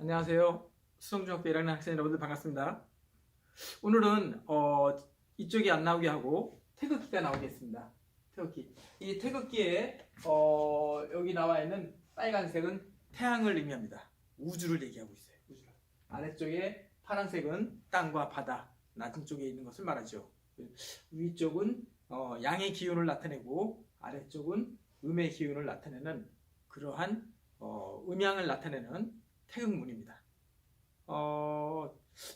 안녕하세요. 수성중학교 1학년 학생 여러분들 반갑습니다. 오늘은 이쪽이 안 나오게 하고 태극기가 나오겠습니다. 태극기. 이 태극기에 여기 나와 있는 빨간색은 태양을 의미합니다. 우주를 얘기하고 있어요. 우주를. 아래쪽에 파란색은 땅과 바다, 낮은 쪽에 있는 것을 말하죠. 위쪽은 양의 기운을 나타내고 아래쪽은 음의 기운을 나타내는 그러한 음양을 나타내는 태극문입니다.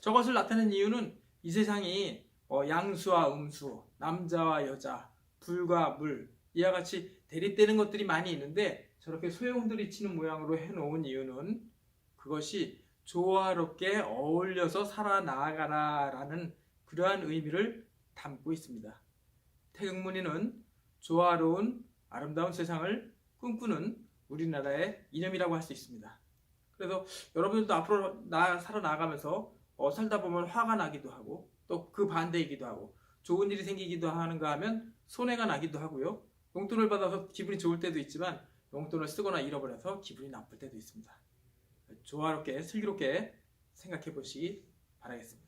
저것을 나타내는 이유는 이 세상이 양수와 음수, 남자와 여자, 불과 물 이와 같이 대립되는 것들이 많이 있는데 저렇게 소형들이 치는 모양으로 해놓은 이유는 그것이 조화롭게 어울려서 살아나가라라는 그러한 의미를 담고 있습니다. 태극무늬는 조화로운 아름다운 세상을 꿈꾸는 우리나라의 이념이라고 할 수 있습니다. 그래서 여러분들도 앞으로 살아나가면서 살다 보면 화가 나기도 하고 또 그 반대이기도 하고 좋은 일이 생기기도 하는가 하면 손해가 나기도 하고요. 용돈을 받아서 기분이 좋을 때도 있지만 용돈을 쓰거나 잃어버려서 기분이 나쁠 때도 있습니다. 조화롭게 슬기롭게 생각해 보시기 바라겠습니다.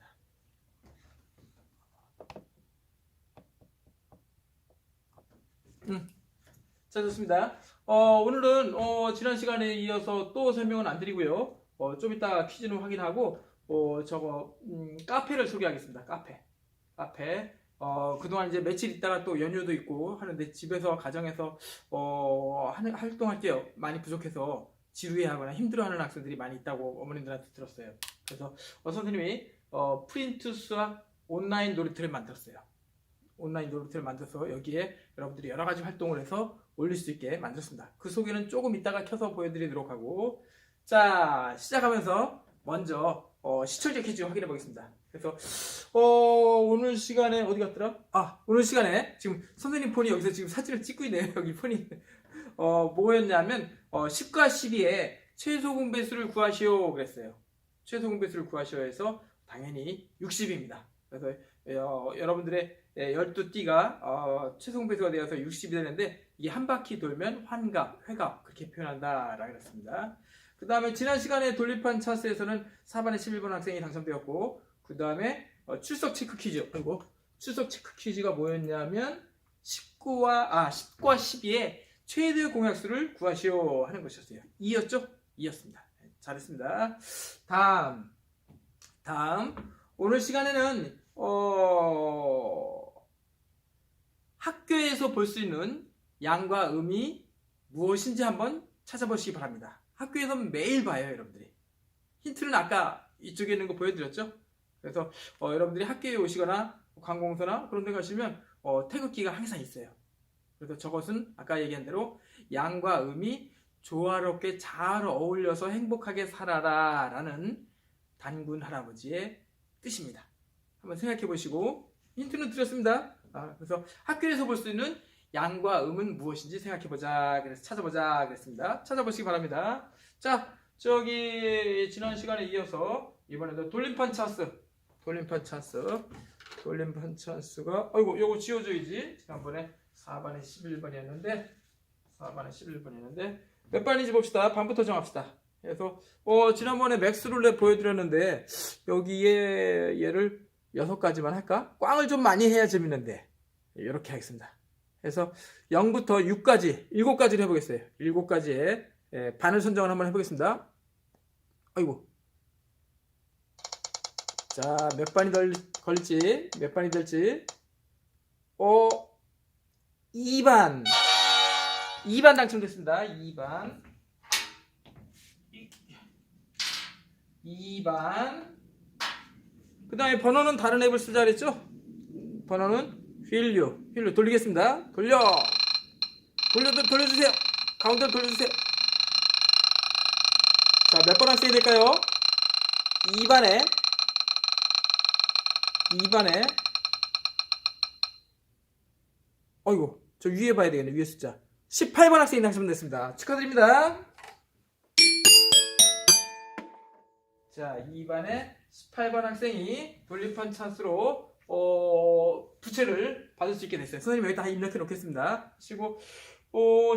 자, 좋습니다. 오늘은 지난 시간에 이어서 또 설명은 안 드리고요. 좀 이따 퀴즈는 확인하고 카페를 소개하겠습니다. 카페. 그동안 이제 며칠 있다가 또 연휴도 있고 하는데 집에서 가정에서 활동할 게 많이 부족해서 지루해하거나 힘들어하는 학생들이 많이 있다고 어머님들한테 들었어요. 그래서 선생님이 프린투스와 온라인 놀이터를 만들었어요. 온라인 놀이터를 만들어서 여기에 여러분들이 여러 가지 활동을 해서 올릴 수 있게 만들었습니다. 그 소개는 조금 이따가 켜서 보여드리도록 하고, 자, 시작하면서 먼저 시청자 퀴즈 확인해 보겠습니다. 그래서 오늘 시간에 어디 갔더라? 오늘 시간에 지금 선생님 폰이 여기서 지금 사진을 찍고 있네요. 여기 폰이 뭐였냐면 10과 12에 최소 공배수를 구하시오 그랬어요. 최소 공배수를 구하시오 해서 당연히 60입니다. 그래서 여러분들의 12띠가 최소 공배수가 되어서 60이 되는데 이게 한 바퀴 돌면 환갑, 회갑 그렇게 표현한다라고 했습니다. 그 다음에 지난 시간에 돌림판 차트에서는 4반의 11번 학생이 당첨되었고 그 다음에 출석 체크 퀴즈. 그리고 출석 체크 퀴즈가 뭐였냐면 10과 12의 최대 공약수를 구하시오 하는 것이었어요. 2였죠? 2였습니다. 잘했습니다. 다음 오늘 시간에는 학교에서 볼 수 있는 양과 음이 무엇인지 한번 찾아보시기 바랍니다. 학교에서는 매일 봐요, 여러분들이. 힌트는 아까 이쪽에 있는 거 보여드렸죠? 그래서 여러분들이 학교에 오시거나 관공서나 그런 데 가시면 태극기가 항상 있어요. 그래서 저것은 아까 얘기한 대로 양과 음이 조화롭게 잘 어울려서 행복하게 살아라 라는 단군 할아버지의 뜻입니다. 한번 생각해 보시고 힌트는 드렸습니다. 그래서 학교에서 볼 수 있는 양과 음은 무엇인지 생각해보자. 그래서 찾아보자. 그랬습니다. 찾아보시기 바랍니다. 자, 지난 시간에 이어서 이번에도 돌림판 찬스가, 요거 지워줘야지. 지난번에 4반에 11번이었는데, 몇 반인지 봅시다. 반부터 정합시다. 그래서, 지난번에 맥스룰렛 보여드렸는데, 여기에 얘를 6가지만 할까? 꽝을 좀 많이 해야 재밌는데, 이렇게 하겠습니다. 그래서 0부터 6까지, 7가지를 해보겠어요. 7가지에 반을 선정을 한번 해보겠습니다. 아이고. 자, 몇 반이 걸릴지, 몇 반이 될지. 2반. 2반 당첨됐습니다. 2반. 그 다음에 번호는 다른 앱을 쓰자 그랬죠? 번호는 휠류 돌리겠습니다. 돌려주세요. 가운데로 돌려주세요. 자, 몇 번 학생이 될까요? 2반에 어이구, 저 위에 봐야 되겠네. 위에 숫자 18번 학생이 당첨됐습니다. 축하드립니다. 자, 2반에 18번 학생이 돌림판 찬스로 부채를 받을 수 있게 됐어요. 선생님 여기다 입력해 놓겠습니다. 그리고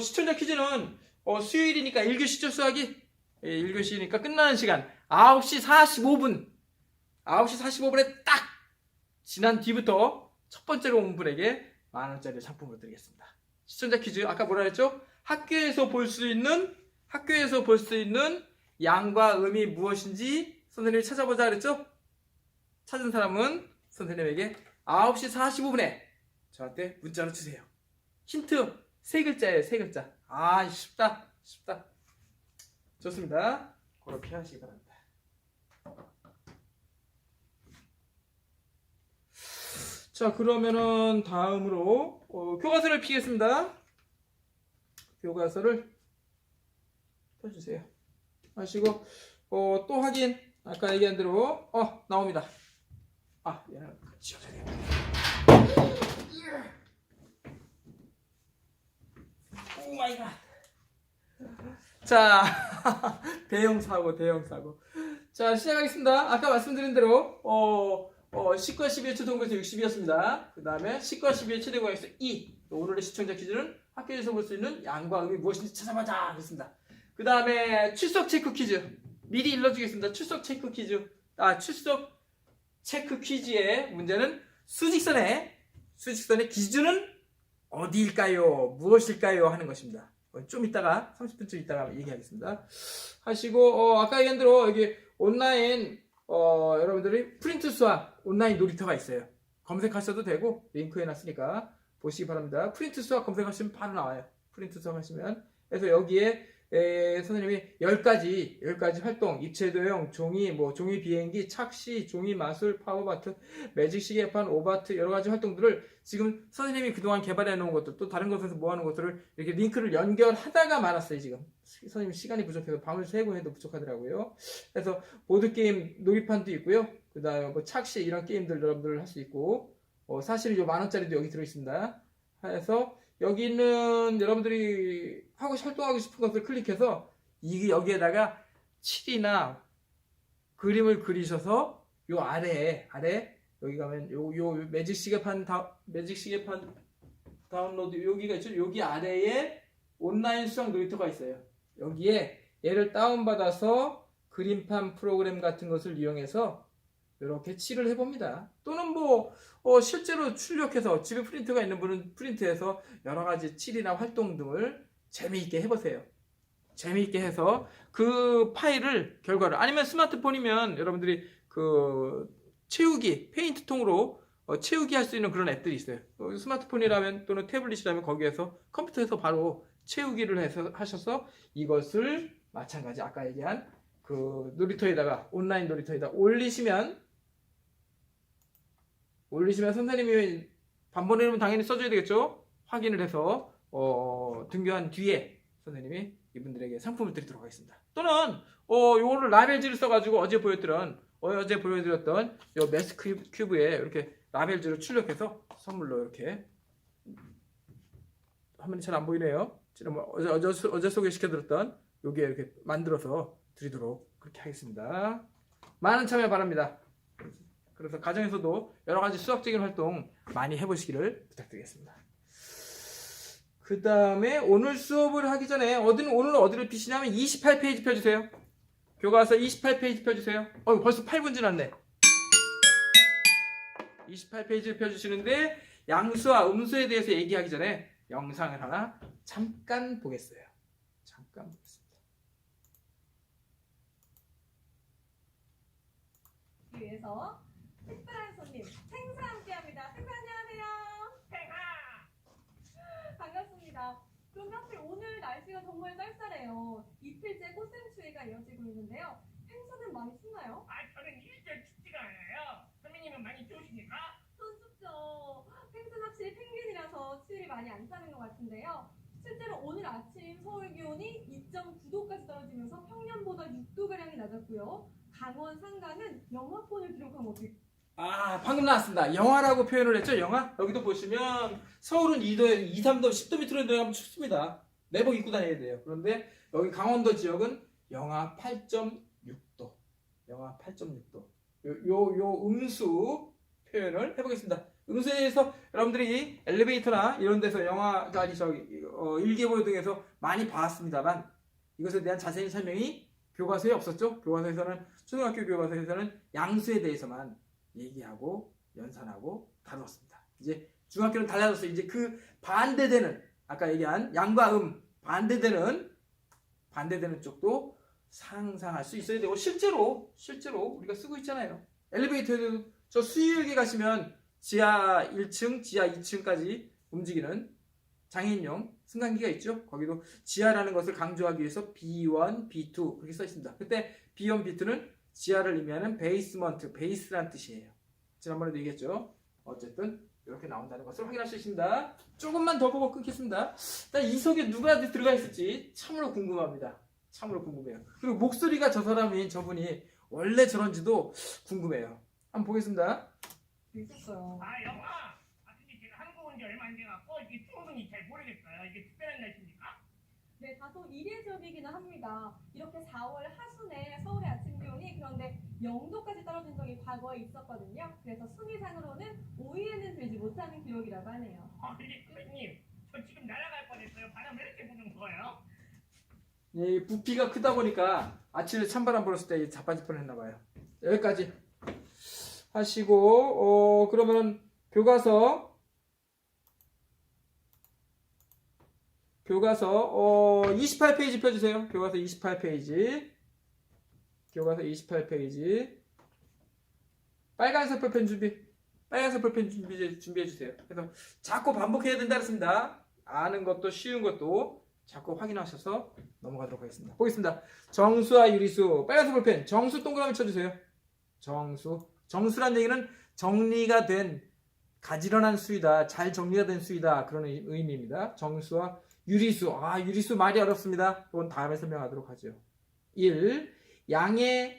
시청자 퀴즈는 수요일이니까 1교시 수학이 1교시니까 끝나는 시간 9시 45분 9시 45분에 딱 지난 뒤부터 첫 번째로 온 분에게 만원짜리 상품을 드리겠습니다. 시청자 퀴즈 아까 뭐라 했죠? 학교에서 볼 수 있는 양과 음이 무엇인지 선생님이 찾아보자 그랬죠? 찾은 사람은 선생님에게 9시 45분에 저한테 문자로 주세요. 힌트 3글자예요. 3글자. 아 쉽다. 좋습니다. 그렇게 하시기 바랍니다. 자 그러면은 다음으로 교과서를 피겠습니다. 교과서를 펴주세요. 하시고 또 확인 아까 얘기한 대로 나옵니다. 얘는 지워줘야 돼요. 오 마이 갓. 자 대형 사고. 자 시작하겠습니다. 아까 말씀드린 대로 10과 12의 초등고에서 60이었습니다. 그 다음에 10과 12의 최대고에서 2. 오늘의 시청자 퀴즈는 학교에서 볼 수 있는 양과 음이 무엇인지 찾아보자 하겠습니다. 그 다음에 출석 체크 퀴즈 미리 일러주겠습니다. 출석 체크 퀴즈의 문제는 수직선의 기준은 어디일까요? 무엇일까요? 하는 것입니다. 좀 이따가 30분쯤 있다가 얘기하겠습니다. 하시고 아까 얘기한 대로 여기 온라인 여러분들이 프린트 수학 온라인 놀이터가 있어요. 검색하셔도 되고 링크 해놨으니까 보시기 바랍니다. 프린트 수학 검색하시면 바로 나와요. 프린트 수학 하시면 그래서 여기에 선생님이 10가지 활동, 입체도형, 종이 비행기, 착시, 종이 마술, 파워바트, 매직 시계판, 오바트 여러가지 활동들을 지금 선생님이 그동안 개발해 놓은 것들 또 다른 곳에서 모아놓은 것들을 이렇게 링크를 연결하다가 말았어요. 지금 선생님 시간이 부족해서 밤을 새고 해도 부족하더라고요. 그래서 보드게임 놀이판도 있고요. 그 다음에 착시 이런 게임들 여러분들 할 수 있고 사실 요 만원짜리도 여기 들어있습니다. 해서 여기는 여러분들이 활동하고 싶은 것을 클릭해서 여기에다가 칠이나 그림을 그리셔서 요 아래에 여기 가면 요 매직 시계판 다운로드 여기가 있죠. 여기 아래에 온라인 수학 놀이터가 있어요. 여기에 얘를 다운받아서 그림판 프로그램 같은 것을 이용해서 이렇게 칠을 해봅니다. 또는 실제로 출력해서 집에 프린터가 있는 분은 프린트해서 여러가지 칠이나 활동 등을 재미있게 해보세요. 재미있게 해서 그 결과를 아니면 스마트폰이면 여러분들이 그 채우기 페인트통으로 채우기 할 수 있는 그런 앱들이 있어요. 스마트폰이라면 또는 태블릿이라면 거기에서 컴퓨터에서 바로 채우기를 하셔서 이것을 마찬가지 아까 얘기한 그 놀이터에다가 온라인 놀이터에다 올리시면 선생님이 반번이면 당연히 써줘야 되겠죠. 확인을 해서 등교한 뒤에 선생님이 이분들에게 상품을 드리도록 하겠습니다. 또는 요거를 라벨지를 써가지고 어제 보여드렸던 요 매스 큐브에 이렇게 라벨지를 출력해서 선물로 이렇게 화면이 잘 안 보이네요. 지금 어제 소개시켜드렸던 요게 이렇게 만들어서 드리도록 그렇게 하겠습니다. 많은 참여 바랍니다. 그래서 가정에서도 여러가지 수학적인 활동 많이 해보시기를 부탁드리겠습니다. 그 다음에 오늘 수업을 하기 전에 오늘 어디를 피시냐면 28페이지 펴주세요. 교과서 28페이지 펴주세요. 벌써 8분 지났네. 28페이지를 펴주시는데 양수와 음수에 대해서 얘기하기 전에 영상을 하나 잠깐 보겠어요. 잠깐 보겠습니다. 위해서 특별한 손님 생사 함께합니다. 생사 안녕하세요. 반갑습니다. 그럼 하필 오늘 날씨가 정말 쌀쌀해요. 이틀째 꽃샘추위가 이어지고 있는데요. 펭수는 많이 춥나요? 저는 일절 춥지가 않아요. 선생님은 많이 추우십니까? 전 춥죠. 펭수는 확실히 펭귄이라서 추위를 많이 안 타는 것 같은데요. 실제로 오늘 아침 서울 기온이 2.9도까지 떨어지면서 평년보다 6도가량이 낮았고요. 강원 상강은 영하권을 기록한 것도 방금 나왔습니다. 영하라고 표현을 했죠. 영하. 여기도 보시면 서울은 2도, 2, 3도, 10도 밑으로 내려가면 춥습니다. 내복 입고 다녀야 돼요. 그런데 여기 강원도 지역은 영하 8.6도. 영하 8.6도. 요 음수 표현을 해보겠습니다. 음수에 대해서 여러분들이 엘리베이터나 이런 데서 일기예보 등에서 많이 봤습니다만 이것에 대한 자세히 설명이 교과서에 없었죠? 교과서에서는 초등학교 교과서에서는 양수에 대해서만 얘기하고 연산하고 다뤘습니다. 이제 중학교는 달라졌어요. 이제 그 반대되는 아까 얘기한 양과 반대되는 쪽도 상상할 수 있어야 되고 실제로 우리가 쓰고 있잖아요. 엘리베이터에도 저 수유역에 가시면 지하 1층, 지하 2층까지 움직이는 장애인용 승강기가 있죠. 거기도 지하라는 것을 강조하기 위해서 B1, B2 그렇게 써 있습니다. 그때 B1, B2는 지하를 의미하는 베이스먼트, 베이스란 뜻이에요. 지난번에도 얘기했죠. 어쨌든 이렇게 나온다는 것을 확인할 수 있습니다. 조금만 더 보고 끊겠습니다. 일단 이 속에 누가 들어가 있을지 참으로 궁금합니다. 참으로 궁금해요. 그리고 목소리가 저분이 원래 저런지도 궁금해요. 한번 보겠습니다. 있었어요. 아 영화. 근데 제가 한국 온 지 얼마 안 돼갖고 이게 충분히 잘 모르겠어요. 이게 특별한 날씨입니까? 네, 다소 이례적이기는 합니다. 이렇게 4월 하순에 서울의 아침 기온이 그런데 0도까지 떨어진 적이 과거에 있었거든요. 그래서 순위상으로는 5위에는 들지 못하는 기록이라고 하네요. 이게 선생님, 저 지금 날아갈 뻔했어요. 바람 왜 이렇게 부는 거예요? 이 부피가 크다 보니까 아침에 찬바람 불었을 때 자빠질 뻔했나봐요. 여기까지 하시고 그러면 교과서 28페이지 펴주세요. 교과서 28페이지 빨간색 볼펜 준비해주세요. 그래서 자꾸 반복해야 된다 그랬습니다. 아는 것도 쉬운 것도 자꾸 확인하셔서 넘어가도록 하겠습니다. 보겠습니다. 정수와 유리수 빨간색 볼펜 정수 동그라미 쳐주세요. 정수란 얘기는 정리가 된 가지런한 수이다. 잘 정리가 된 수이다. 그런 의미입니다. 정수와 유리수. 유리수 말이 어렵습니다. 그건 다음에 설명하도록 하죠. 1. 양수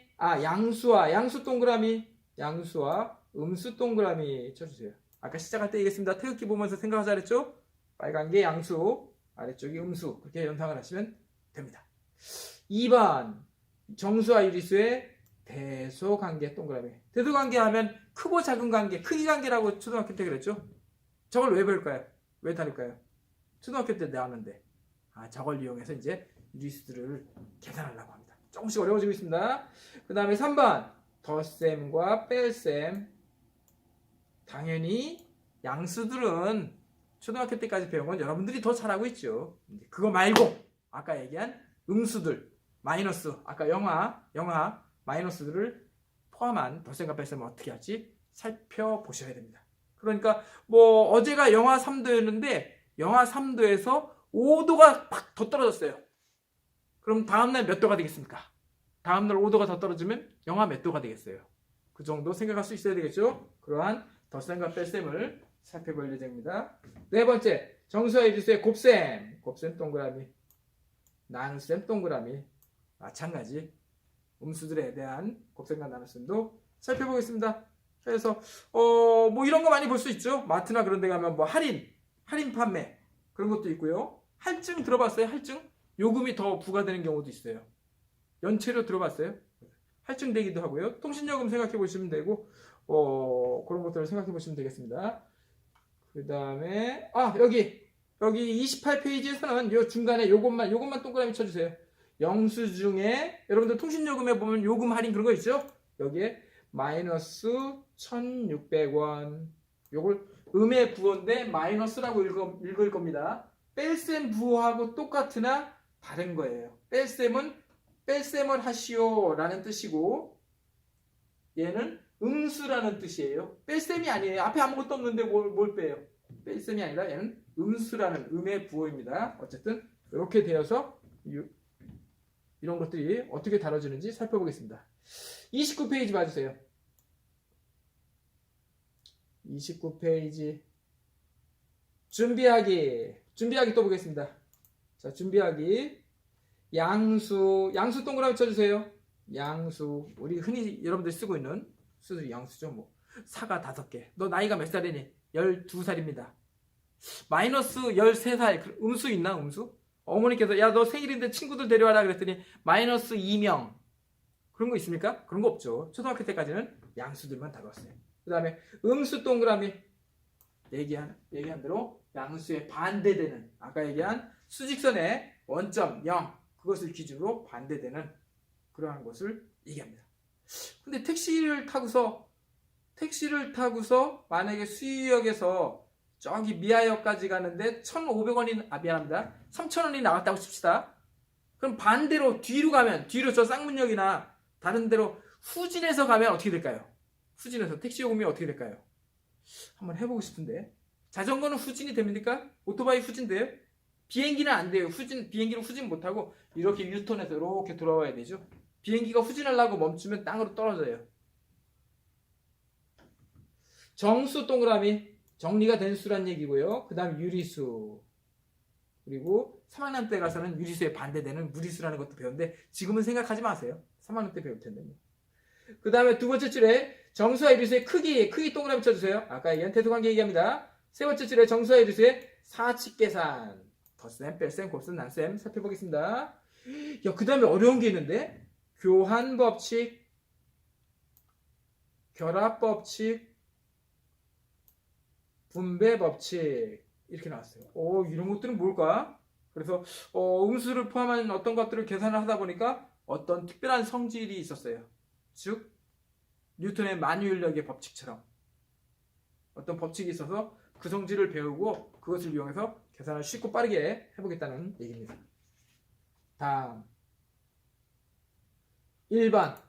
동그라미. 양수와 음수 동그라미 쳐주세요. 아까 시작할 때 얘기했습니다. 태극기 보면서 생각하자 그랬죠? 빨간 게 양수, 아래쪽이 음수. 그렇게 연상을 하시면 됩니다. 2번. 정수와 유리수의 대소관계 동그라미. 대소관계 하면 크고 작은 관계, 크기 관계라고 초등학교 때 그랬죠? 저걸 왜 배울까요? 왜 다룰까요? 초등학교 때 나왔는데 저걸 이용해서 이제 유리수들을 계산하려고 합니다. 조금씩 어려워지고 있습니다. 그 다음에 3번 덧셈과 뺄셈. 당연히 양수들은 초등학교 때까지 배운 건 여러분들이 더 잘하고 있죠. 그거 말고 아까 얘기한 음수들 마이너스 아까 영화 마이너스들을 포함한 덧셈과 뺄셈을 어떻게 할지 살펴보셔야 됩니다. 그러니까 어제가 영하 3도였는데 영하 3도에서 5도가 팍 더 떨어졌어요. 그럼 다음날 몇 도가 되겠습니까? 다음날 5도가 더 떨어지면 영하 몇 도가 되겠어요? 그 정도 생각할 수 있어야 되겠죠? 그러한 덧셈과 뺄셈을 살펴볼 예정입니다. 네 번째, 정수와 유리수의 곱셈 동그라미, 나눗셈 동그라미. 마찬가지 음수들에 대한 곱셈과 나눗셈도 살펴보겠습니다. 그래서 이런 거 많이 볼 수 있죠. 마트나 그런 데 가면 할인 판매 그런 것도 있고요. 할증 들어봤어요? 할증? 요금이 더 부과되는 경우도 있어요. 연체료 들어봤어요? 할증 되기도 하고요. 통신요금 생각해 보시면 되고 그런 것들을 생각해 보시면 되겠습니다. 그 다음에 여기 28페이지에서는 요 중간에 요것만 동그라미 쳐주세요. 영수증에 여러분들 통신요금에 보면 요금 할인 그런 거 있죠? 여기에 마이너스 1,600원. 요걸 음의 부호인데 마이너스라고 읽을 겁니다. 뺄셈 부호하고 똑같으나 다른 거예요. 뺄셈을 하시오 라는 뜻이고 얘는 음수라는 뜻이에요. 뺄셈이 아니에요. 앞에 아무것도 없는데 뭘 빼요? 뺄셈이 아니라 얘는 음수라는 음의 부호입니다. 어쨌든 이렇게 되어서 이런 것들이 어떻게 다뤄지는지 살펴보겠습니다. 29페이지 봐주세요. 29페이지 준비하기 또 보겠습니다. 자, 준비하기 양수 동그라미 쳐주세요. 양수 우리 흔히 여러분들이 쓰고 있는 수들이 양수죠. 사가 5개. 너 나이가 몇 살이니? 12살입니다. 마이너스 13살 음수 있나? 음수? 어머니께서 야 너 생일인데 친구들 데려와라 그랬더니 마이너스 2명 그런 거 있습니까? 그런 거 없죠. 초등학교 때까지는 양수들만 다뤘어요. 그 다음에 음수 동그라미 얘기한 대로 양수에 반대되는 아까 얘기한 수직선의 원점 0 그것을 기준으로 반대되는 그러한 것을 얘기합니다. 근데 택시를 타고서 만약에 수유역에서 저기 미아역까지 가는데 1,500원이 미안합니다. 3,000원이 나왔다고 칩시다. 그럼 반대로 뒤로 가면 저 쌍문역이나 다른 데로 후진해서 가면 어떻게 될까요? 후진해서 택시 요금이 어떻게 될까요? 한번 해보고 싶은데. 자전거는 후진이 됩니까? 오토바이 후진돼요? 비행기는 안 돼요. 비행기는 후진 못하고 이렇게 유턴해서 이렇게 돌아와야 되죠. 비행기가 후진하려고 멈추면 땅으로 떨어져요. 정수 동그라미 정리가 된 수란 얘기고요. 그 다음 유리수, 그리고 3학년 때 가서는 유리수에 반대되는 무리수라는 것도 배웠는데 지금은 생각하지 마세요. 3학년 때 배울 텐데. 그 다음에 두 번째 줄에 정수와 유리수의 크기 동그라미 쳐주세요. 아까 얘기한 태도관계 얘기합니다. 세 번째 줄에 정수와 유리수의 사칙계산, 덧셈, 뺄셈, 곱셈, 난셈 살펴보겠습니다. 그 다음에 어려운 게 있는데 교환법칙, 결합법칙, 분배법칙 이렇게 나왔어요. 이런 것들은 뭘까? 그래서 음수를 포함한 어떤 것들을 계산을 하다 보니까 어떤 특별한 성질이 있었어요. 즉 뉴턴의 만유인력의 법칙처럼 어떤 법칙이 있어서 그 성질을 배우고 그것을 이용해서 계산을 쉽고 빠르게 해보겠다는 얘기입니다. 다음 1번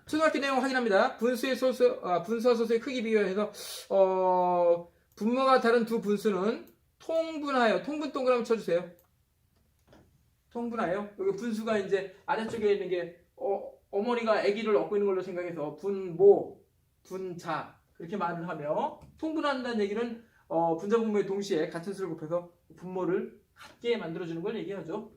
초등학교 내용 확인합니다. 분수와 소수의 크기 비교해서 분모가 다른 두 분수는 통분하여, 통분 동그라미 쳐주세요. 통분하여, 여기 분수가 이제 아래쪽에 있는 게 어머니가 아기를 얻고 있는 걸로 생각해서 분모, 분자 그렇게 말을 하며, 통분한다는 얘기는 분자 분모의 동시에 같은 수를 곱해서 분모를 같게 만들어주는 걸 얘기하죠.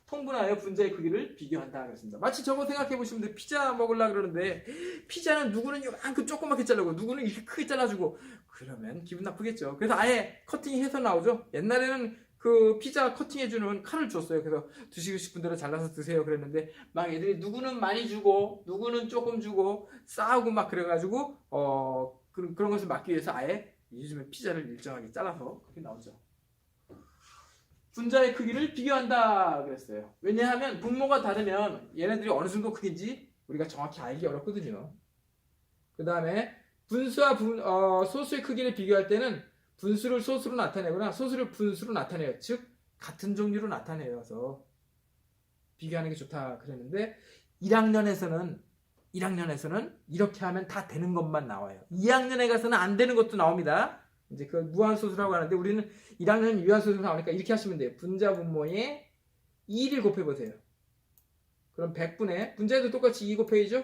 통분하여 분자의 크기를 비교한다 그랬습니다. 마치 저거 생각해 보시면 돼요. 피자 먹으려고 그러는데 피자는 누구는 이만큼 조그맣게 자르고 누구는 이렇게 크게 잘라주고 그러면 기분 나쁘겠죠. 그래서 아예 커팅해서 나오죠. 옛날에는 그 피자 커팅해주는 칼을 줬어요. 그래서 드시고 싶은 대로 잘라서 드세요 그랬는데 막 애들이 누구는 많이 주고 누구는 조금 주고 싸우고 막 그래가지고 그런 것을 막기 위해서 아예 요즘에 피자를 일정하게 잘라서 그렇게 나오죠. 분자의 크기를 비교한다 그랬어요. 왜냐하면 분모가 다르면 얘네들이 어느 정도 크기인지 우리가 정확히 알기 어렵거든요. 그 다음에 분수와 소수의 크기를 비교할 때는 분수를 소수로 나타내거나 소수를 분수로 나타내요. 즉 같은 종류로 나타내어서 비교하는 게 좋다 그랬는데 1학년에서는 이렇게 하면 다 되는 것만 나와요. 2학년에 가서는 안 되는 것도 나옵니다. 이제 그 무한소수라고 하는데 우리는 1학년 유한소수로 나오니까 이렇게 하시면 돼요. 분자 분모에 2를 곱해보세요. 그럼 100분의 분자에도 똑같이 2 곱해야죠.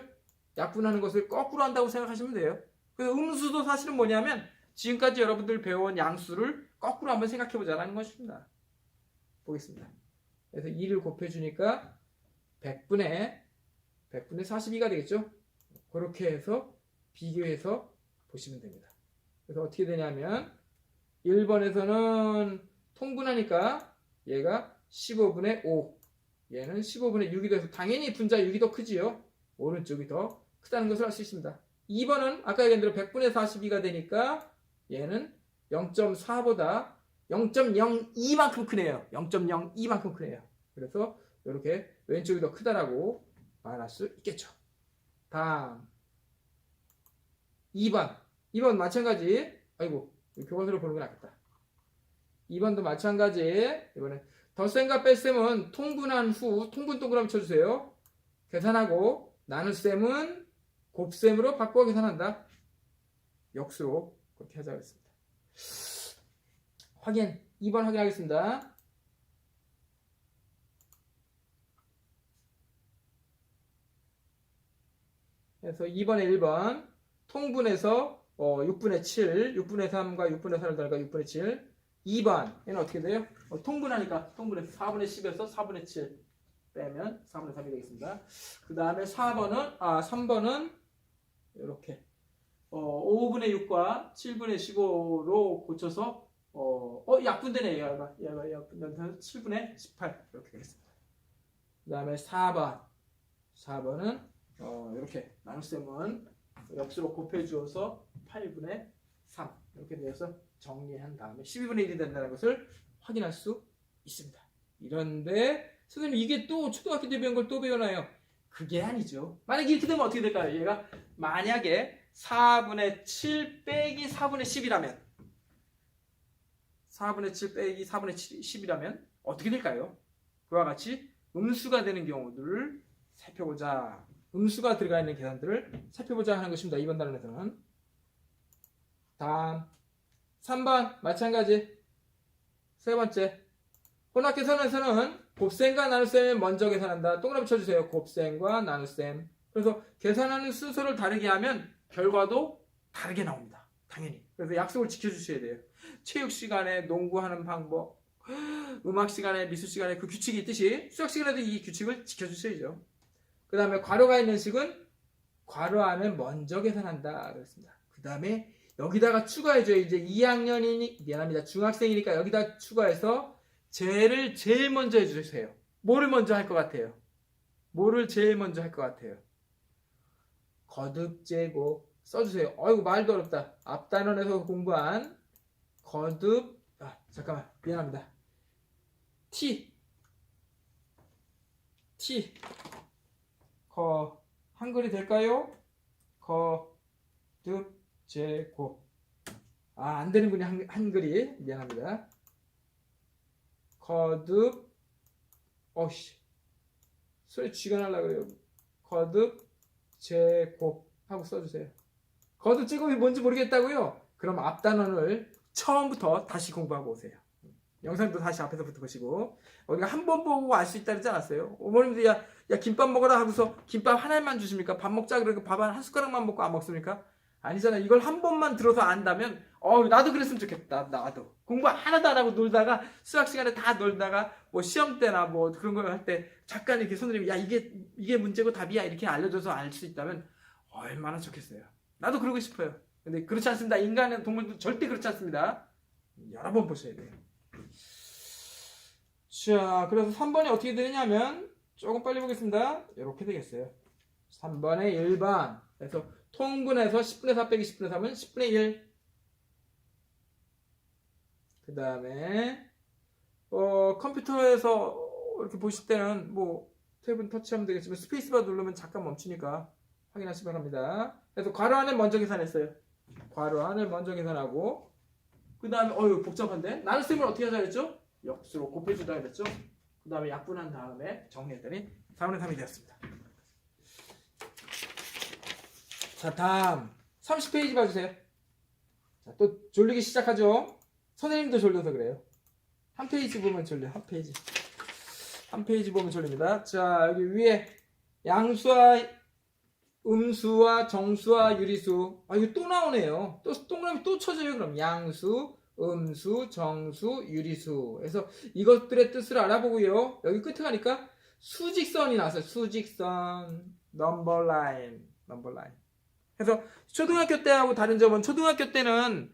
약분하는 것을 거꾸로 한다고 생각하시면 돼요. 그래서 음수도 사실은 뭐냐면 지금까지 여러분들 배워온 양수를 거꾸로 한번 생각해보자는 것입니다. 보겠습니다. 그래서 2를 곱해주니까 100분의 42가 되겠죠. 그렇게 해서 비교해서 보시면 됩니다. 그래서 어떻게 되냐면 1번에서는 통분하니까 얘가 15분의 5 얘는 15분의 6이 돼서 당연히 분자 6이 더 크지요. 오른쪽이 더 크다는 것을 알 수 있습니다. 2번은 아까 얘기한 대로 100분의 42가 되니까 얘는 0.4보다 0.02만큼 크네요. 0.02만큼 크네요. 그래서 이렇게 왼쪽이 더 크다라고 말할 수 있겠죠. 다음 2번 마찬가지. 아이고 교과서를 보는 게 낫겠다. 2번도 마찬가지. 이번엔 덧셈과 뺄셈은 통분한 후 통분 동그라미 쳐주세요. 계산하고 나눗셈은 곱셈으로 바꾸어 계산한다. 역수로 그렇게 하자고 했습니다. 2번 확인하겠습니다. 그래서 2번에 1번 통분해서 6분의 7, 6분의 3과 6분의 4를 더하니까 6분의 7. 2번 얘는 어떻게 돼요? 통분하니까 통분해서 4분의 10에서 4분의 7 빼면 4분의 3이 되겠습니다. 그 다음에 3번은 이렇게 5분의 6과 7분의 15로 고쳐서 약분되네. 얘가 약분돼서 7분의 18 이렇게 되겠습니다. 그 다음에 4번은 이렇게 나눗셈은 역수로 곱해주어서 8분의 3 이렇게 되어서 정리한 다음에 12분의 1이 된다는 것을 확인할 수 있습니다. 이런데 선생님 이게 또 초등학교 때 배운 걸 또 배우나요? 그게 아니죠. 만약에 이렇게 되면 어떻게 될까요? 얘가 만약에 4분의 7 빼기 4분의 10이라면 4분의 7 빼기 4분의 10이라면 어떻게 될까요? 그와 같이 음수가 되는 경우들을 살펴보자. 음수가 들어가 있는 계산들을 살펴보자 하는 것입니다. 이번 단원에서는. 다음 3번 마찬가지. 세 번째. 혼합계산에서는 곱셈과 나눗셈을 먼저 계산한다. 동그라미 쳐주세요. 곱셈과 나눗셈. 그래서 계산하는 순서를 다르게 하면 결과도 다르게 나옵니다. 당연히. 그래서 약속을 지켜주셔야 돼요. 체육 시간에 농구하는 방법, 음악 시간에 미술 시간에 그 규칙이 있듯이 수학 시간에도 이 규칙을 지켜주셔야죠. 그 다음에 괄호가 있는 식은 괄호 안을 먼저 계산한다. 그렇습니다. 그 다음에 여기다가 추가해줘요. 이제 2학년이니, 미안합니다. 중학생이니까 여기다 추가해서 쟤를 제일 먼저 해주세요. 뭐를 먼저 할 것 같아요? 뭐를 제일 먼저 할 것 같아요? 거듭제곱 써주세요. 어이구 말도 어렵다. 앞단원에서 공부한 거듭, 잠깐만 미안합니다. T 한글이 될까요? 거듭제곱. 안 되는군요. 한글이. 미안합니다. 거듭, 소리 쥐가 날라 그래요. 거듭 제곱 하고 써주세요. 거듭 제곱이 뭔지 모르겠다고요? 그럼 앞단원을 처음부터 다시 공부하고 오세요. 영상도 다시 앞에서부터 보시고. 우리가 한 번 보고 알 수 있다 그러지 않았어요? 어머님도 야 김밥 먹어라 하고서 김밥 하나만 주십니까? 밥 먹자 그러고 밥 한 숟가락만 먹고 안 먹습니까? 아니잖아요. 이걸 한 번만 들어서 안다면 나도 그랬으면 좋겠다. 나도 공부 하나도 안 하고 놀다가 수학 시간에 다 놀다가 뭐 시험 때나 뭐 그런 걸 할 때 잠깐 이렇게 선생님이 야 이게 문제고 답이야 이렇게 알려줘서 알 수 있다면 얼마나 좋겠어요. 나도 그러고 싶어요. 근데 그렇지 않습니다. 인간은 동물도 절대 그렇지 않습니다. 여러 번 보셔야 돼요. 자, 그래서 3번이 어떻게 되냐면 조금 빨리 보겠습니다. 이렇게 되겠어요. 3번에 1번 그래서 통분해서 10분의 4 빼기 10분의 3은 10분의 1. 그 다음에 컴퓨터에서 이렇게 보실 때는 뭐 탭은 터치하면 되겠지만 스페이스바 누르면 잠깐 멈추니까 확인하시기 바랍니다. 그래서 괄호 안을 먼저 계산했어요. 괄호 안을 먼저 계산하고 그 다음에 복잡한데 나눗셈을 어떻게 하자 그랬죠? 역수로 곱해주자 그랬죠? 그 다음에 약분한 다음에 정리했더니 4분의 3이 되었습니다. 자, 다음 30페이지 봐주세요. 자, 또 졸리기 시작하죠? 선생님도 졸려서 그래요. 한 페이지 보면 졸려. 한 페이지 보면 졸립니다. 자, 여기 위에 양수와 음수와 정수와 유리수. 이거 또 나오네요. 또 동그라미 또 쳐져요. 그럼 양수, 음수, 정수, 유리수. 그래서 이것들의 뜻을 알아보고요. 여기 끝에 가니까 수직선이 나왔어요. 수직선, 넘버라인. 그래서 초등학교 때하고 다른 점은 초등학교 때는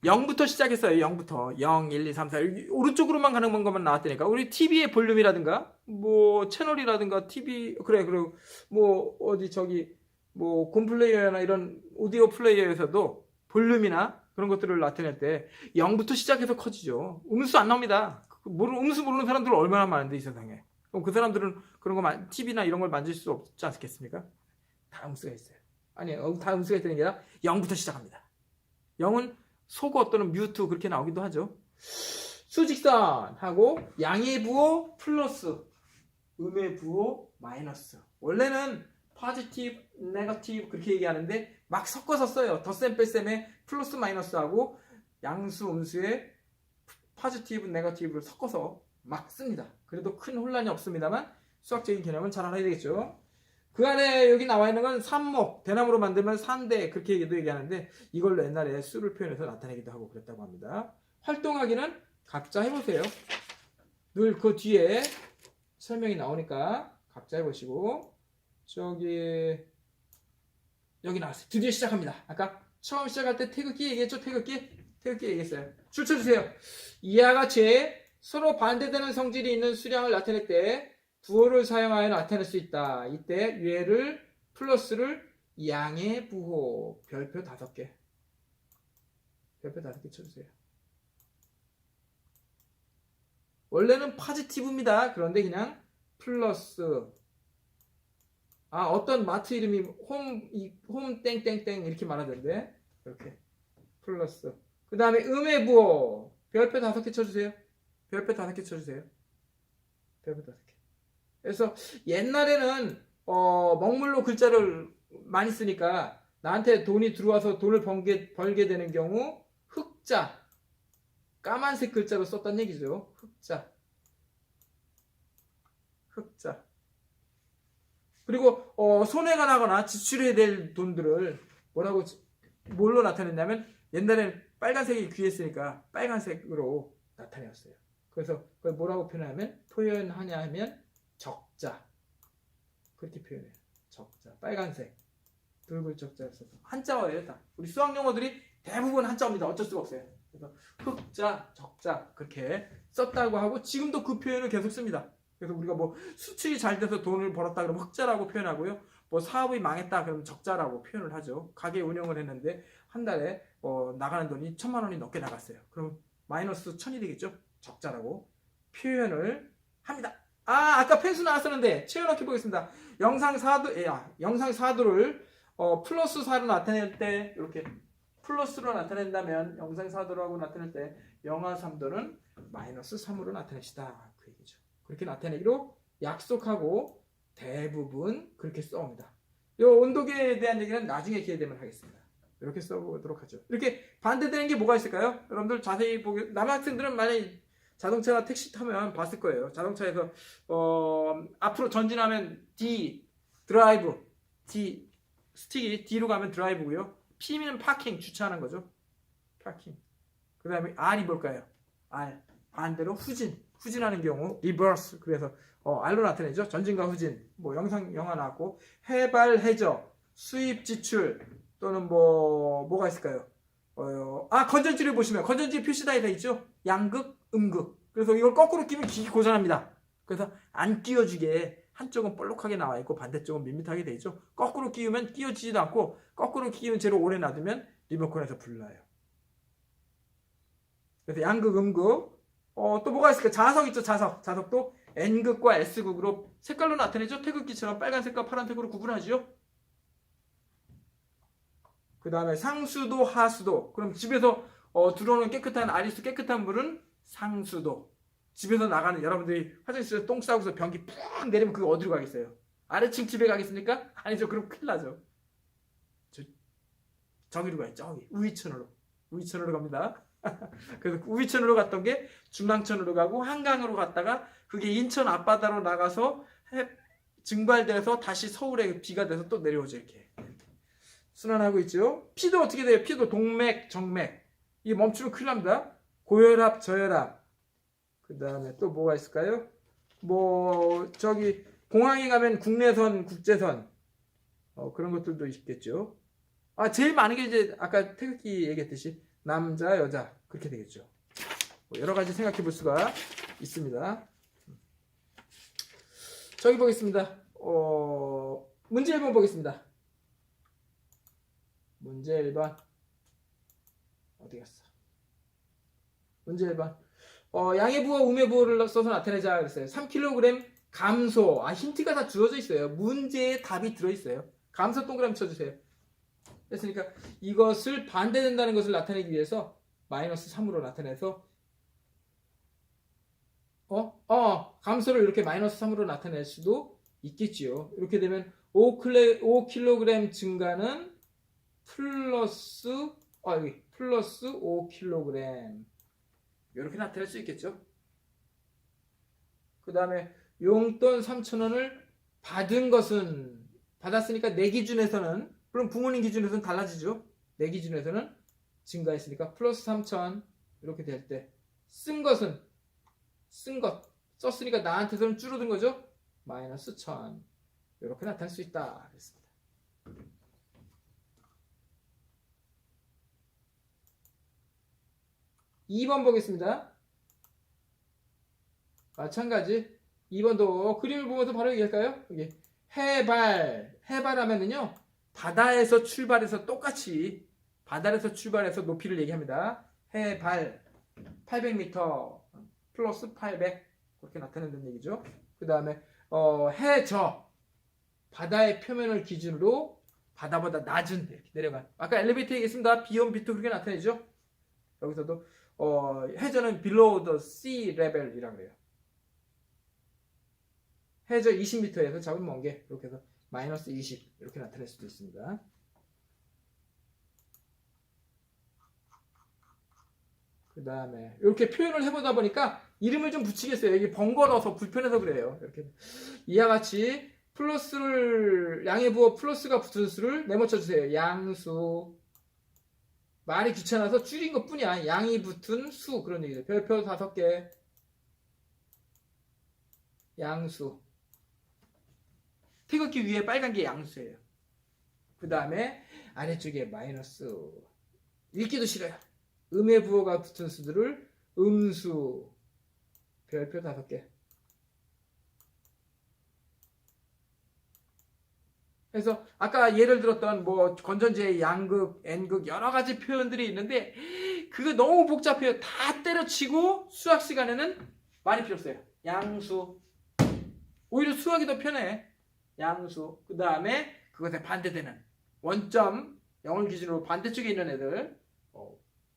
0부터 시작했어요. 0부터 0, 1, 2, 3, 4 오른쪽으로만 가는 것만 나왔다니까. 우리 TV의 볼륨이라든가 뭐 채널이라든가 TV 그리고 뭐 어디 저기 뭐 곰플레이어나 이런 오디오 플레이어에서도 볼륨이나 그런 것들을 나타낼 때 0부터 시작해서 커지죠. 음수 안 나옵니다. 음수 모르는 사람들은 얼마나 많은데 이 세상에. 그럼 그 사람들은 그런 거 TV나 이런 걸 만질 수 없지 않겠습니까? 다 음수가 있어요. 아니요, 다 음수가 있다는 게 아니라 0부터 시작합니다. 0은 소거 또는 뮤트 그렇게 나오기도 하죠. 수직선하고 양의 부호 플러스 음의 부호 마이너스. 원래는 포지티브, 네거티브 그렇게 얘기하는데 막 섞어서 써요. 덧셈 뺄셈에 플러스 마이너스하고 양수 음수에 포지티브, 네거티브를 섞어서 막 씁니다. 그래도 큰 혼란이 없습니다만 수학적인 개념은 잘 알아야 되겠죠. 그 안에 여기 나와 있는 건 산목, 대나무로 만들면 산대 그렇게 얘기하는데 이걸로 옛날에 수를 표현해서 나타내기도 하고 그랬다고 합니다. 활동하기는 각자 해보세요. 늘 그 뒤에 설명이 나오니까 각자 해보시고 여기 나왔어요. 드디어 시작합니다. 아까 처음 시작할 때 태극기 얘기했죠? 태극기 얘기했어요. 줄 쳐주세요. 이와 같이 서로 반대되는 성질이 있는 수량을 나타낼 때 부호를 사용하여 나타낼 수 있다. 이때 얘를 플러스를 양의 부호 별표 5개 쳐주세요. 원래는 포지티브입니다. 그런데 그냥 플러스 어떤 마트 이름이 홈 땡땡땡 이렇게 말하던데 이렇게 플러스 그 다음에 음의 부호 별표 5개 쳐주세요. 별표 5개 쳐주세요. 별표 5개. 그래서 옛날에는 먹물로 글자를 많이 쓰니까 나한테 돈이 들어와서 돈을 벌게 되는 경우 흑자 까만색 글자로 썼단 얘기죠. 흑자. 그리고 손해가 나거나 지출해야 될 돈들을 뭘로 나타냈냐면 옛날에는 빨간색이 귀했으니까 빨간색으로 나타내었어요. 그래서 그걸 뭐라고 표현하냐 하면 적자. 그렇게 표현해요. 적자. 빨간색. 붉은 적자를 써서 한자어예요. 다. 우리 수학 용어들이 대부분 한자어입니다. 어쩔 수가 없어요. 그래서 흑자, 적자 그렇게 썼다고 하고 지금도 그 표현을 계속 씁니다. 그래서 우리가 뭐 수출이 잘 돼서 돈을 벌었다 그러면 흑자라고 표현하고요. 뭐 사업이 망했다 그러면 적자라고 표현을 하죠. 가게 운영을 했는데 한 달에 나가는 돈이 1,000만 원이 넘게 나갔어요. 그럼 마이너스 1,000이 되겠죠. 적자라고 표현을 합니다. 아까 펜수 나왔었는데 채워넣기 보겠습니다. 영상 4도를 플러스 4로 나타낼 때 이렇게 플러스로 나타낸다면 영상 4도라고 나타낼 때 영하 3도는 마이너스 3으로 나타냅시다. 그 얘기죠. 그렇게 나타내기로 약속하고 대부분 그렇게 써옵니다. 이 온도계에 대한 얘기는 나중에 기회 되면 하겠습니다. 이렇게 써보도록 하죠. 이렇게 반대되는 게 뭐가 있을까요? 여러분들 자세히 남학생들은 만약에 자동차나 택시 타면 봤을 거예요. 자동차에서 앞으로 전진하면 D 드라이브, D 스틱이 D로 가면 드라이브고요. P는 파킹, 주차하는 거죠. 파킹. 그 다음에 R이 뭘까요? R 반대로 후진하는 경우 리버스. 그래서 R로 나타내죠. 전진과 후진. 뭐 영화 나왔고 해발, 해저, 수입, 지출 또는 뭐가 있을까요? 건전지를 보시면 건전지 표시 다 있죠. 양극, 음극. 그래서 이걸 거꾸로 끼면 기기 고장납니다. 그래서 안 끼워지게 한쪽은 볼록하게 나와 있고 반대쪽은 밋밋하게 돼 있죠. 거꾸로 끼우면 끼워지지도 않고 거꾸로 끼운 채로 오래 놔두면 리모컨에서 불나요. 그래서 양극, 음극. 또 뭐가 있을까? 자석 있죠. 자석도 N극과 S극으로 색깔로 나타내죠. 태극기처럼 빨간색과 파란색으로 구분하죠. 그 다음에 상수도, 하수도. 그럼 집에서 들어오는 깨끗한 아리수 깨끗한 물은 상수도. 집에서 나가는 여러분들이 화장실에서 똥 싸고서 변기 푹 내리면 그거 어디로 가겠어요? 아래층 집에 가겠습니까? 아니죠. 그럼 큰일 나죠. 저기로 가요. 저기 우이천으로 갑니다. 그래서 우이천으로 갔던 게 중랑천으로 가고 한강으로 갔다가 그게 인천 앞바다로 나가서 증발돼서 다시 서울에 비가 돼서 또 내려오죠. 이렇게 순환하고 있죠. 피도 어떻게 돼요? 피도 동맥, 정맥. 이게 멈추면 큰일 납니다. 고혈압, 저혈압. 그 다음에 또 뭐가 있을까요? 공항에 가면 국내선, 국제선. 그런 것들도 있겠죠. 제일 많은 게 이제 아까 태극기 얘기했듯이 남자, 여자. 그렇게 되겠죠. 여러 가지 생각해 볼 수가 있습니다. 저기 보겠습니다. 문제 1번 보겠습니다. 문제 1번. 어디 갔어? 문제 1번. 양의 부호, 음의 부호를 써서 나타내자 그랬어요. 3kg 감소. 힌트가 다 주어져 있어요. 문제에 답이 들어있어요. 감소 동그라미 쳐주세요. 됐으니까 이것을 반대된다는 것을 나타내기 위해서 마이너스 3으로 나타내서 감소를 이렇게 마이너스 3으로 나타낼 수도 있겠지요. 이렇게 되면 5kg 증가는 플러스 5kg 이렇게 나타낼 수 있겠죠. 그 다음에 용돈 3,000원을 받았으니까 내 기준에서는, 그럼 부모님 기준에서는 달라지죠. 내 기준에서는 증가했으니까 플러스 3,000 이렇게 될 때 쓴 것 썼으니까 나한테서는 줄어든 거죠. 마이너스 1,000 이렇게 나타날 수 있다 그랬습니다. (2번) 보겠습니다. 마찬가지 2번도 그림을 보면서 바로 얘기할까요? 여기 해발하면은요 바다에서 출발해서 높이를 얘기합니다. 해발 800m 플러스 800 그렇게 나타낸다는 얘기죠. 그 다음에 해저 바다의 표면을 기준으로 바다보다 낮은 데 이렇게 내려간. 아까 엘리베이터 얘기했습니다. B1, B2 그렇게 나타내죠. 여기서도 해저는 below the sea level이라고 그래요. 해저 20m에서 작은 먼 게 이렇게 해서 마이너스 20 이렇게 나타낼 수도 있습니다. 그 다음에 이렇게 표현을 해보다 보니까 이름을 좀 붙이겠어요. 여기 번거로워서 불편해서 그래요. 이렇게 이와 같이 플러스를 양의 부호 플러스가 붙은 수를 메모쳐 주세요. 양수. 말이 귀찮아서 줄인 것 뿐이야. 양이 붙은 수 그런 얘기죠. 별표 5개. 양수. 태극기 위에 빨간 게 양수예요. 그 다음에 아래쪽에 마이너스. 읽기도 싫어요. 음의 부호가 붙은 수들을 음수. 별표 5개. 그래서 아까 예를 들었던 뭐 건전지의 양극, n극 여러 가지 표현들이 있는데 그거 너무 복잡해요. 다 때려치고 수학 시간에는 많이 필요 없어요. 양수. 오히려 수학이 더 편해. 양수. 그 다음에 그것에 반대되는 원점 0을 기준으로 반대쪽에 있는 애들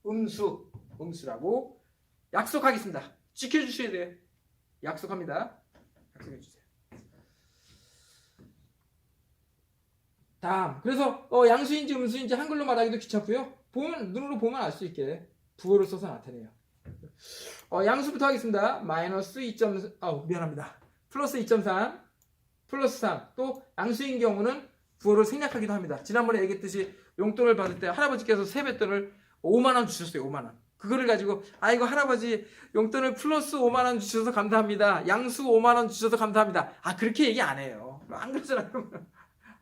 음수. 음수라고 약속하겠습니다. 지켜주셔야 돼요. 약속합니다. 약속해주세요. 다음. 그래서 양수인지 음수인지 한글로 말하기도 귀찮고요. 눈으로 보면 알 수 있게 부호를 써서 나타내요. 양수부터 하겠습니다. 마이너스 2.3, 미안합니다. 플러스 2.3, 플러스 3. 또 양수인 경우는 부호를 생략하기도 합니다. 지난번에 얘기했듯이 용돈을 받을 때 할아버지께서 세뱃돈을 5만원 주셨어요. 5만원. 그거를 가지고 아이고 할아버지 용돈을 플러스 5만원 주셔서 감사합니다. 양수 5만원 주셔서 감사합니다. 그렇게 얘기 안 해요. 안 그러잖아요.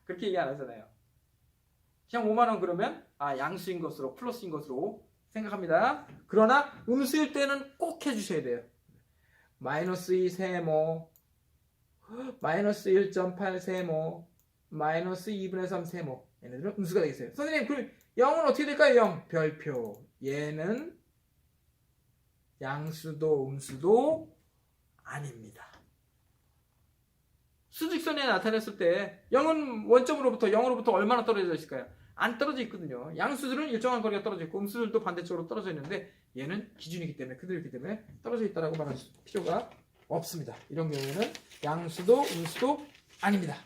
그렇게 얘기 안 하잖아요. 그냥 5만원 그러면 양수인 것으로 플러스인 것으로 생각합니다. 그러나 음수일 때는 꼭 해주셔야 돼요. 마이너스 2 세모, 마이너스 1.8 세모, 마이너스 2분의 3 세모. 얘네들은 음수가 되겠어요. 선생님 그럼 0은 어떻게 될까요? 0 별표. 얘는 양수도 음수도 아닙니다. 수직선에 나타냈을 때 0은 원점으로부터 0으로부터 얼마나 떨어져 있을까요? 안 떨어져 있거든요. 양수들은 일정한 거리가 떨어져 있고 음수들도 반대쪽으로 떨어져 있는데 얘는 기준이기 때문에 그들이기 때문에 떨어져 있다라고 말할 필요가 없습니다. 이런 경우에는 양수도 음수도 아닙니다.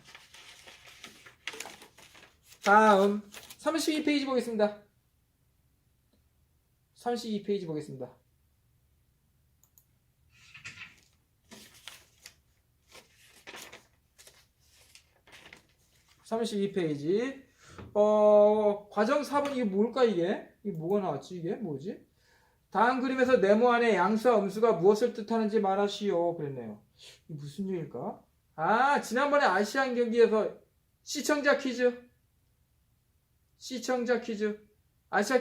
다음 32페이지 보겠습니다. 32페이지 보겠습니다. 32페이지. 과정 4번 이게 뭘까 이게? 이게 뭐가 나왔지 이게? 뭐지? 다음 그림에서 네모 안에 양수와 음수가 무엇을 뜻하는지 말하시오. 그랬네요. 이게 무슨 얘기일까? 지난번에 아시안 경기에서 시청자 퀴즈. 아시아